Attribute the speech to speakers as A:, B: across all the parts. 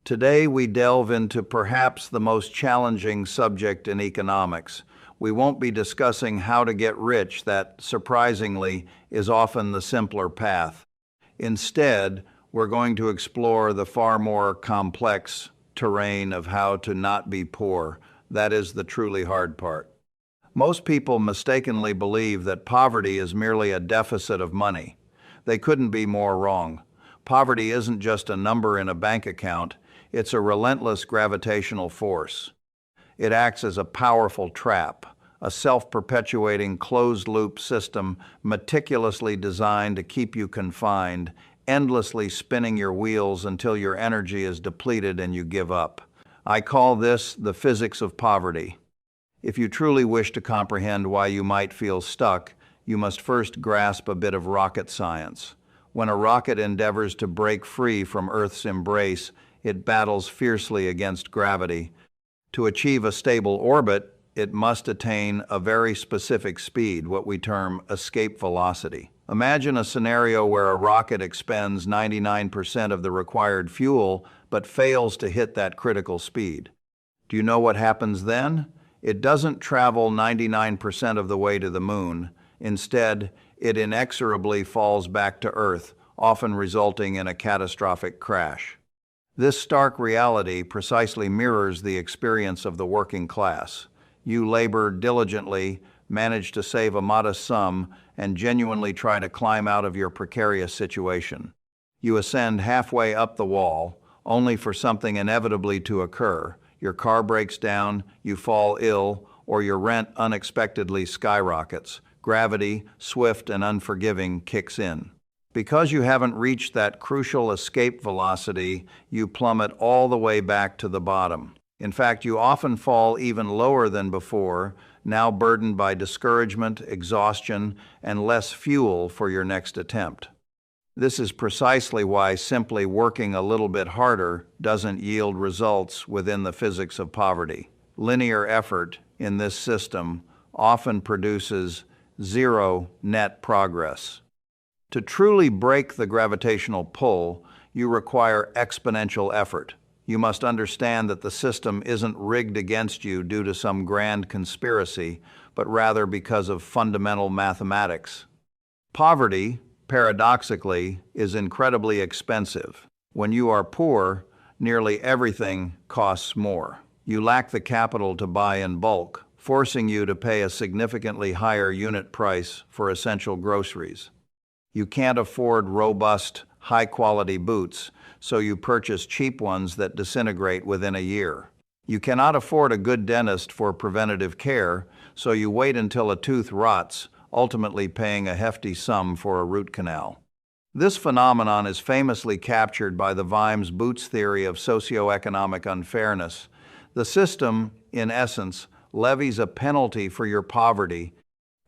A: Today we delve into perhaps the most challenging subject in economics. We won't be discussing how to get rich, that, surprisingly, is often the simpler path. Instead, we're going to explore the far more complex terrain of how to not be poor. That is the truly hard part. Most people mistakenly believe that poverty is merely a deficit of money. They couldn't be more wrong. Poverty isn't just a number in a bank account, it's a relentless gravitational force. It acts as a powerful trap, a self-perpetuating closed-loop system meticulously designed to keep you confined, endlessly spinning your wheels until your energy is depleted and you give up. I call this the physics of poverty. If you truly wish to comprehend why you might feel stuck, you must first grasp a bit of rocket science. When a rocket endeavors to break free from Earth's embrace, it battles fiercely against gravity. To achieve a stable orbit, it must attain a very specific speed, what we term escape velocity. Imagine a scenario where a rocket expends 99% of the required fuel, but fails to hit that critical speed. Do you know what happens then? It doesn't travel 99% of the way to the moon. Instead, it inexorably falls back to Earth, often resulting in a catastrophic crash. This stark reality precisely mirrors the experience of the working class. You labor diligently, manage to save a modest sum, and genuinely try to climb out of your precarious situation. You ascend halfway up the wall, only for something inevitably to occur. Your car breaks down, you fall ill, or your rent unexpectedly skyrockets. Gravity, swift and unforgiving, kicks in. Because you haven't reached that crucial escape velocity, you plummet all the way back to the bottom. In fact, you often fall even lower than before, now burdened by discouragement, exhaustion, and less fuel for your next attempt. This is precisely why simply working a little bit harder doesn't yield results within the physics of poverty. Linear effort in this system often produces zero net progress. To truly break the gravitational pull, you require exponential effort. You must understand that the system isn't rigged against you due to some grand conspiracy, but rather because of fundamental mathematics. Poverty, paradoxically, is incredibly expensive. When you are poor, nearly everything costs more. You lack the capital to buy in bulk, forcing you to pay a significantly higher unit price for essential groceries. You can't afford robust, high-quality boots, so you purchase cheap ones that disintegrate within a year. You cannot afford a good dentist for preventative care, so you wait until a tooth rots, ultimately paying a hefty sum for a root canal. This phenomenon is famously captured by the Vimes Boots theory of socioeconomic unfairness. The system, in essence, levies a penalty for your poverty.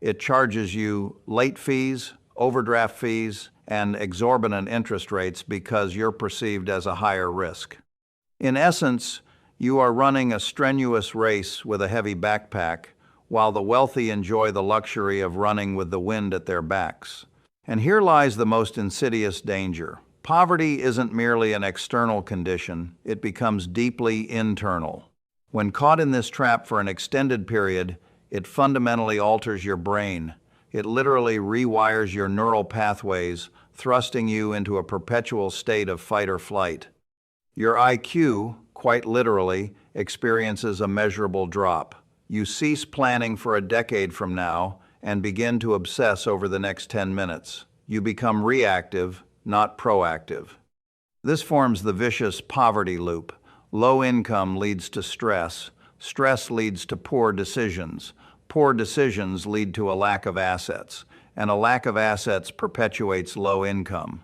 A: It charges you late fees, overdraft fees, and exorbitant interest rates because you're perceived as a higher risk. In essence, you are running a strenuous race with a heavy backpack, while the wealthy enjoy the luxury of running with the wind at their backs. And here lies the most insidious danger. Poverty isn't merely an external condition, it becomes deeply internal. When caught in this trap for an extended period, it fundamentally alters your brain. It literally rewires your neural pathways, thrusting you into a perpetual state of fight or flight. Your IQ, quite literally, experiences a measurable drop. You cease planning for a decade from now and begin to obsess over the next 10 minutes. You become reactive, not proactive. This forms the vicious poverty loop. Low income leads to stress. Stress leads to poor decisions. Poor decisions lead to a lack of assets, and a lack of assets perpetuates low income.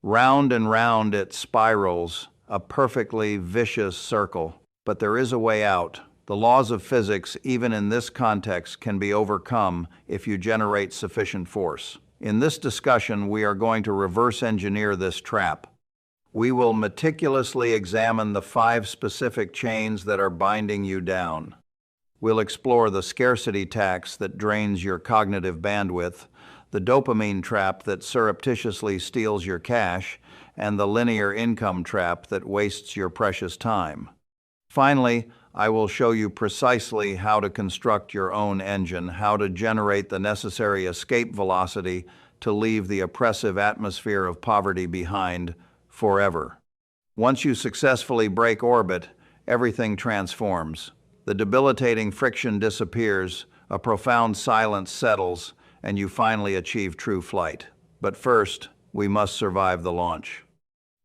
A: Round and round it spirals, a perfectly vicious circle. But there is a way out. The laws of physics, even in this context, can be overcome if you generate sufficient force. In this discussion, we are going to reverse engineer this trap. We will meticulously examine the 5 specific chains that are binding you down. We'll explore the scarcity tax that drains your cognitive bandwidth, the dopamine trap that surreptitiously steals your cash, and the linear income trap that wastes your precious time. Finally, I will show you precisely how to construct your own engine, how to generate the necessary escape velocity to leave the oppressive atmosphere of poverty behind forever. Once you successfully break orbit, everything transforms. The debilitating friction disappears, a profound silence settles, and you finally achieve true flight. But first, we must survive the launch.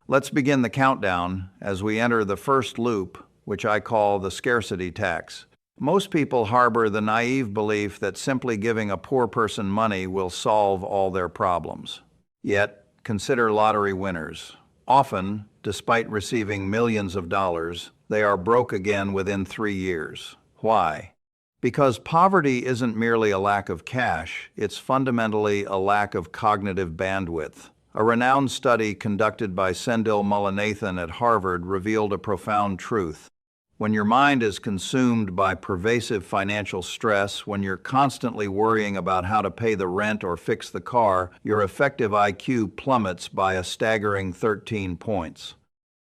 A: Let's begin the countdown as we enter the first loop, which I call the scarcity tax. Most people harbor the naive belief that simply giving a poor person money will solve all their problems. Yet, consider lottery winners. Often, despite receiving millions of dollars, they are broke again within 3 years. Why? Because poverty isn't merely a lack of cash, it's fundamentally a lack of cognitive bandwidth. A renowned study conducted by Sendil Mullainathan at Harvard revealed a profound truth. When your mind is consumed by pervasive financial stress, when you're constantly worrying about how to pay the rent or fix the car, your effective IQ plummets by a staggering 13 points.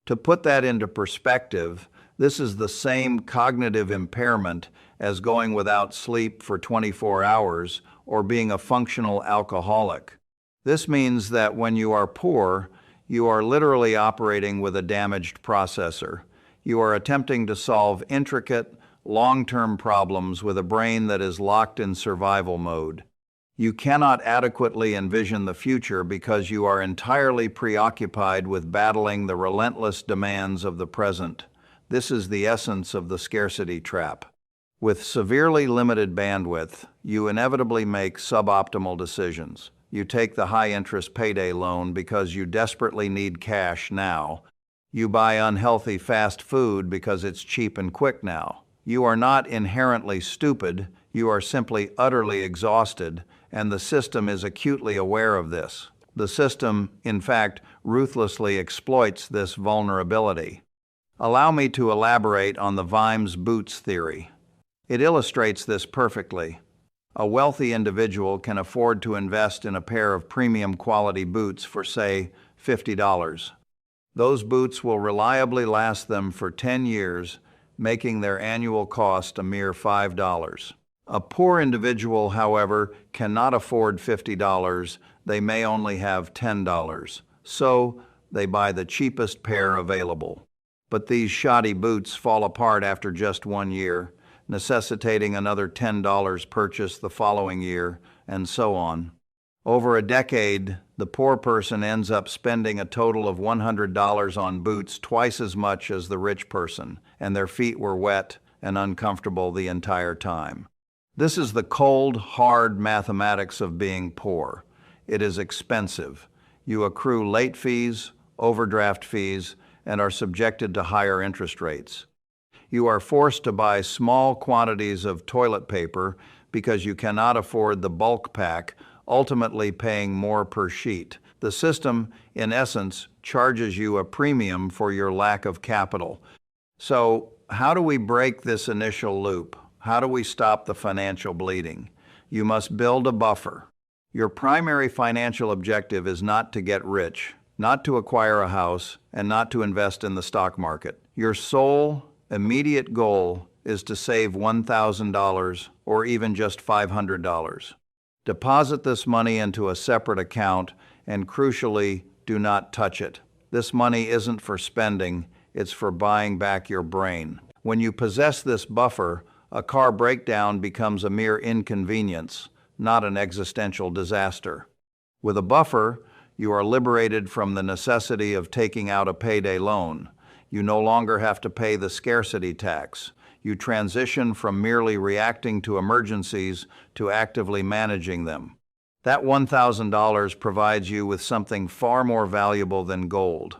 A: To put that into perspective, this is the same cognitive impairment as going without sleep for 24 hours or being a functional alcoholic. This means that when you are poor, you are literally operating with a damaged processor. You are attempting to solve intricate, long-term problems with a brain that is locked in survival mode. You cannot adequately envision the future because you are entirely preoccupied with battling the relentless demands of the present. This is the essence of the scarcity trap. With severely limited bandwidth, you inevitably make suboptimal decisions. You take the high-interest payday loan because you desperately need cash now. You buy unhealthy fast food because it's cheap and quick now. You are not inherently stupid, you are simply utterly exhausted, and the system is acutely aware of this. The system, in fact, ruthlessly exploits this vulnerability. Allow me to elaborate on the Vimes boots theory. It illustrates this perfectly. A wealthy individual can afford to invest in a pair of premium quality boots for, say, $50. Those boots will reliably last them for 10 years, making their annual cost a mere $5. A poor individual, however, cannot afford $50. They may only have $10. So, they buy the cheapest pair available. But these shoddy boots fall apart after just 1 year, necessitating another $10 purchase the following year, and so on. Over a decade, the poor person ends up spending a total of $100 on boots, twice as much as the rich person, and their feet were wet and uncomfortable the entire time. This is the cold, hard mathematics of being poor. It is expensive. You accrue late fees, overdraft fees, and are subjected to higher interest rates. You are forced to buy small quantities of toilet paper because you cannot afford the bulk pack, ultimately paying more per sheet. The system, in essence, charges you a premium for your lack of capital. So, how do we break this initial loop? How do we stop the financial bleeding? You must build a buffer. Your primary financial objective is not to get rich, not to acquire a house, and not to invest in the stock market. Your sole, immediate goal is to save $1,000 or even just $500. Deposit this money into a separate account and, crucially, do not touch it. This money isn't for spending, it's for buying back your brain. When you possess this buffer, a car breakdown becomes a mere inconvenience, not an existential disaster. With a buffer, you are liberated from the necessity of taking out a payday loan. You no longer have to pay the scarcity tax. You transition from merely reacting to emergencies to actively managing them. That $1,000 provides you with something far more valuable than gold.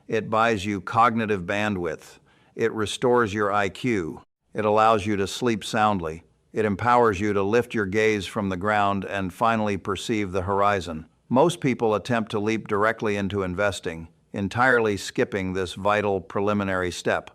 A: It buys you cognitive bandwidth. It restores your IQ. It allows you to sleep soundly. It empowers you to lift your gaze from the ground and finally perceive the horizon. Most people attempt to leap directly into investing, entirely skipping this vital preliminary step.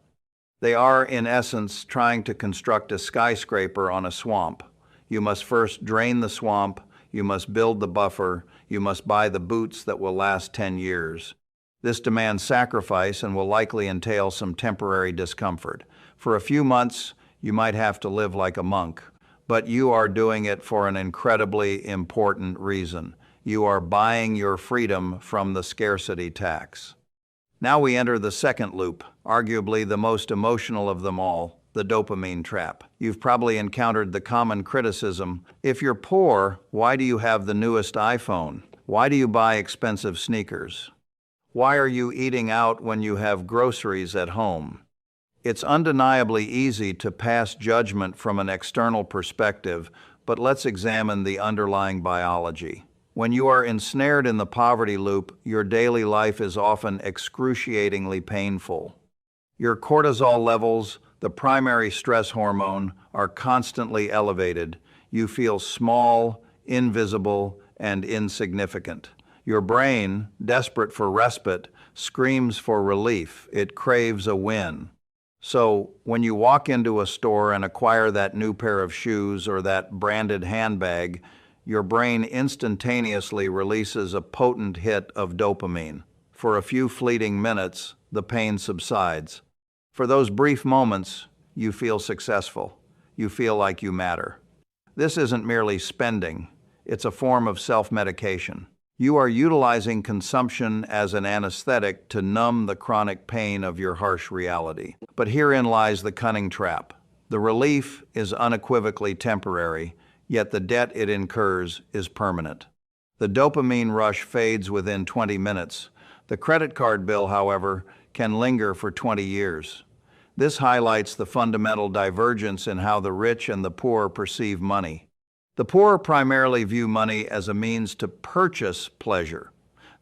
A: They are, in essence, trying to construct a skyscraper on a swamp. You must first drain the swamp, You must build the buffer. You must buy the boots that will last 10 years. This demands sacrifice and will likely entail some temporary discomfort. For a few months, you might have to live like a monk, but you are doing it for an incredibly important reason. You are buying your freedom from the scarcity tax. Now we enter the second loop, arguably the most emotional of them all, the dopamine trap. You've probably encountered the common criticism, if you're poor, why do you have the newest iPhone? Why do you buy expensive sneakers? Why are you eating out when you have groceries at home? It's undeniably easy to pass judgment from an external perspective, but let's examine the underlying biology. When you are ensnared in the poverty loop, your daily life is often excruciatingly painful. Your cortisol levels, the primary stress hormone, are constantly elevated. You feel small, invisible, and insignificant. Your brain, desperate for respite, screams for relief. It craves a win. So, when you walk into a store and acquire that new pair of shoes or that branded handbag, your brain instantaneously releases a potent hit of dopamine. For a few fleeting minutes, the pain subsides. For those brief moments, you feel successful. You feel like you matter. This isn't merely spending. It's a form of self-medication. You are utilizing consumption as an anesthetic to numb the chronic pain of your harsh reality. But herein lies the cunning trap. The relief is unequivocally temporary, yet the debt it incurs is permanent. The dopamine rush fades within 20 minutes. The credit card bill, however, can linger for 20 years. This highlights the fundamental divergence in how the rich and the poor perceive money. The poor primarily view money as a means to purchase pleasure.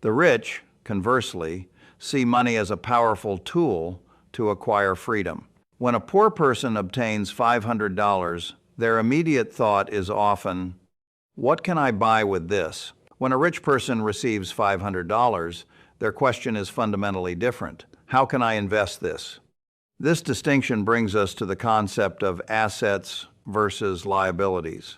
A: The rich, conversely, see money as a powerful tool to acquire freedom. When a poor person obtains $500, their immediate thought is often, what can I buy with this? When a rich person receives $500, their question is fundamentally different. How can I invest this? This distinction brings us to the concept of assets versus liabilities.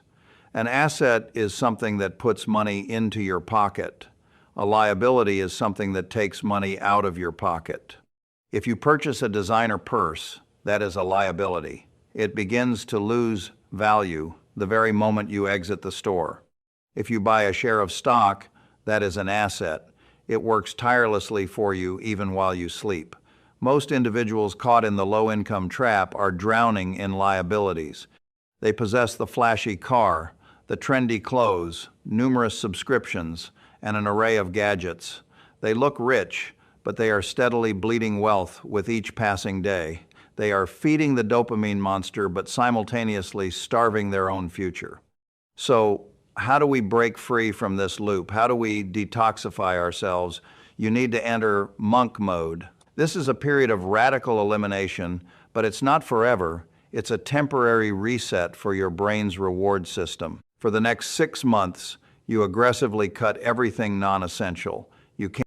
A: An asset is something that puts money into your pocket. A liability is something that takes money out of your pocket. If you purchase a designer purse, that is a liability. It begins to lose value the very moment you exit the store. If you buy a share of stock, that is an asset. It works tirelessly for you even while you sleep. Most individuals caught in the low-income trap are drowning in liabilities. They possess the flashy car, the trendy clothes, numerous subscriptions, and an array of gadgets. They look rich, but they are steadily bleeding wealth with each passing day. They are feeding the dopamine monster, but simultaneously starving their own future. So, how do we break free from this loop? How do we detoxify ourselves? You need to enter monk mode. This is a period of radical elimination, but it's not forever. It's a temporary reset for your brain's reward system. For the next 6 months, you aggressively cut everything non-essential. You can't